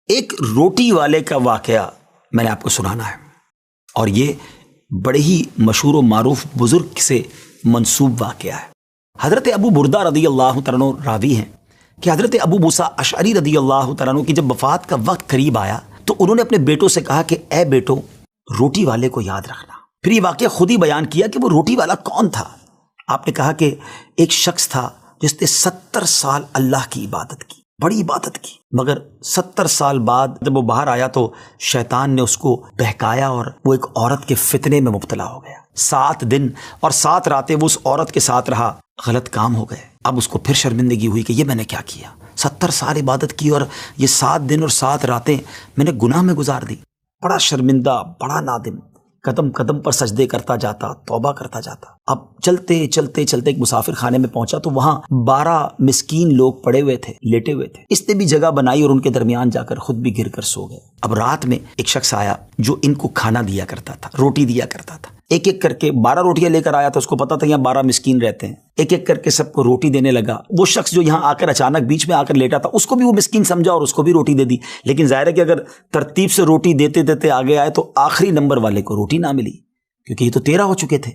ایک روٹی والے کا واقعہ میں نے آپ کو سنانا ہے، اور یہ بڑے ہی مشہور و معروف بزرگ سے منسوب واقعہ ہے۔ حضرت ابو بردہ رضی اللہ تعالیٰ عنہ راوی ہیں کہ حضرت ابو موسیٰ اشعری رضی اللہ تعالیٰ عنہ کی جب وفات کا وقت قریب آیا تو انہوں نے اپنے بیٹوں سے کہا کہ اے بیٹو، روٹی والے کو یاد رکھنا۔ پھر یہ واقعہ خود ہی بیان کیا کہ وہ روٹی والا کون تھا۔ آپ نے کہا کہ ایک شخص تھا جس نے 70 سال اللہ کی عبادت کی، بڑی عبادت کی، مگر 70 سال بعد جب وہ باہر آیا تو شیطان نے اس کو بہکایا اور وہ ایک عورت کے فتنے میں مبتلا ہو گیا۔ 7 دن اور 7 راتیں وہ اس عورت کے ساتھ رہا، غلط کام ہو گئے۔ اب اس کو پھر شرمندگی ہوئی کہ یہ میں نے کیا کیا، 70 سال عبادت کی اور یہ 7 دن اور 7 راتیں میں نے گناہ میں گزار دی۔ بڑا شرمندہ، بڑا نادم، قدم قدم پر سجدے کرتا جاتا، توبہ کرتا جاتا۔ اب چلتے چلتے چلتے ایک مسافر خانے میں پہنچا تو وہاں 12 مسکین لوگ پڑے ہوئے تھے، لیٹے ہوئے تھے۔ اس نے بھی جگہ بنائی اور ان کے درمیان جا کر خود بھی گر کر سو گئے۔ اب رات میں ایک شخص آیا جو ان کو کھانا دیا کرتا تھا، روٹی دیا کرتا تھا۔ ایک ایک کر کے 12 روٹیاں لے کر آیا تھا، اس کو پتا تھا یہاں 12 مسکین رہتے ہیں۔ ایک ایک کر کے سب کو روٹی دینے لگا۔ وہ شخص جو یہاں آ کر اچانک بیچ میں آ کر لیٹا تھا، اس کو بھی وہ مسکین سمجھا اور اس کو بھی روٹی دے دی۔ لیکن ظاہر ہے کہ اگر ترتیب سے روٹی دیتے دیتے آگے آئے تو آخری نمبر والے کو روٹی نہ ملی، کیونکہ یہ تو 13 ہو چکے تھے۔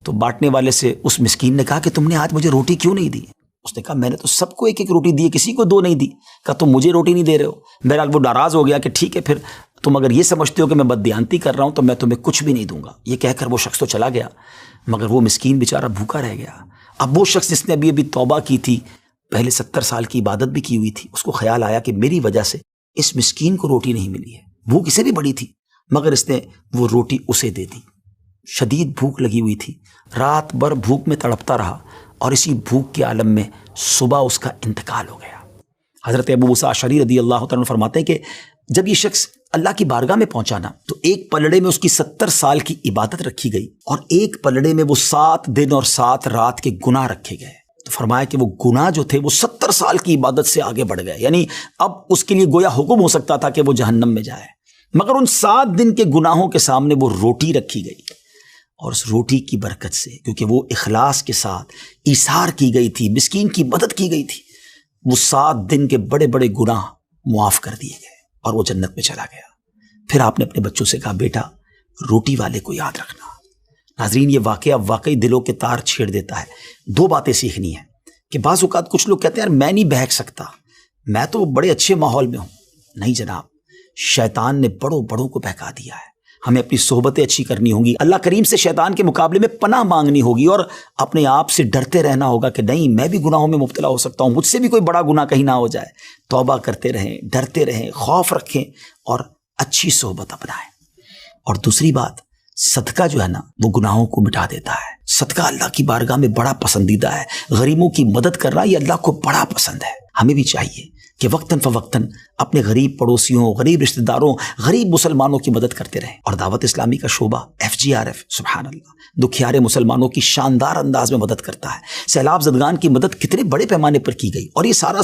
تو بانٹنے والے سے اس مسکین نے کہا کہ تم نے آج مجھے روٹی کیوں نہیں دی؟ اس نے کہا میں نے تو سب کو ایک ایک روٹی دی، کسی کو 2 نہیں دی۔ کہا تم مجھے روٹی نہیں دے رہے ہو؟ بہرحال وہ ناراض ہو گیا کہ ٹھیک ہے، پھر تم اگر یہ سمجھتے ہو کہ میں بددیانتی کر رہا ہوں تو میں تمہیں کچھ بھی نہیں دوں گا۔ یہ کہہ کر وہ شخص تو چلا گیا، مگر وہ مسکین بیچارہ بھوکا رہ گیا۔ اب وہ شخص جس نے ابھی توبہ کی تھی، پہلے 70 سال کی عبادت بھی کی ہوئی تھی، اس کو خیال آیا کہ میری وجہ سے اس مسکین کو روٹی نہیں ملی ہے۔ بھوک اسے بھی بڑی تھی، مگر اس نے وہ روٹی اسے دے دی۔ شدید بھوک لگی ہوئی تھی، رات بھر بھوک میں تڑپتا رہا اور اسی بھوک کے عالم میں صبح اس کا انتقال ہو گیا۔ حضرت ابو موسیٰ اشعری رضی اللہ تعالیٰ عنہ فرماتے ہیں کہ جب یہ شخص اللہ کی بارگاہ میں پہنچا نا تو ایک پلڑے میں اس کی 70 سال کی عبادت رکھی گئی اور ایک پلڑے میں وہ 7 دن اور 7 رات کے گناہ رکھے گئے۔ تو فرمایا کہ وہ گناہ جو تھے وہ 70 سال کی عبادت سے آگے بڑھ گئے، یعنی اب اس کے لیے گویا حکم ہو سکتا تھا کہ وہ جہنم میں جائے، مگر ان 7 دن کے گناہوں کے سامنے وہ روٹی رکھی گئی، اور اس روٹی کی برکت سے، کیونکہ وہ اخلاص کے ساتھ ایثار کی گئی تھی، مسکین کی مدد کی گئی تھی، وہ 7 دن کے بڑے بڑے گناہ معاف کر دیے گئے اور وہ جنت میں چلا گیا۔ پھر آپ نے اپنے بچوں سے کہا بیٹا روٹی والے کو یاد رکھنا۔ ناظرین، یہ واقعہ واقعی دلوں کے تار چھیڑ دیتا ہے۔ 2 باتیں سیکھنی ہیں کہ بعض اوقات کچھ لوگ کہتے ہیں یار میں نہیں بہک سکتا، میں تو بڑے اچھے ماحول میں ہوں۔ نہیں جناب، شیطان نے بڑوں بڑوں کو بہکا دیا ہے۔ ہمیں اپنی صحبتیں اچھی کرنی ہوں گی، اللہ کریم سے شیطان کے مقابلے میں پناہ مانگنی ہوگی اور اپنے آپ سے ڈرتے رہنا ہوگا کہ نہیں میں بھی گناہوں میں مبتلا ہو سکتا ہوں، مجھ سے بھی کوئی بڑا گناہ کہیں نہ ہو جائے۔ توبہ کرتے رہیں، ڈرتے رہیں، خوف رکھیں اور اچھی صحبت اپنائیں۔ اور دوسری بات، صدقہ جو ہے نا وہ گناہوں کو مٹا دیتا ہے۔ صدقہ اللہ کی بارگاہ میں بڑا پسندیدہ ہے، غریبوں کی مدد کرنا یہ اللہ کو بڑا پسند ہے۔ ہمیں بھی چاہیے کہ وقتاً فوقتاً اپنے غریب پڑوسیوں، غریب رشتہ داروں، غریب مسلمانوں کی مدد کرتے رہیں۔ اور دعوت اسلامی کا شعبہ FGRF سبحان اللہ دکھیارے مسلمانوں کی شاندار انداز میں مدد کرتا ہے۔ سیلاب زدگان کی مدد کتنے بڑے پیمانے پر کی گئی، اور یہ سارا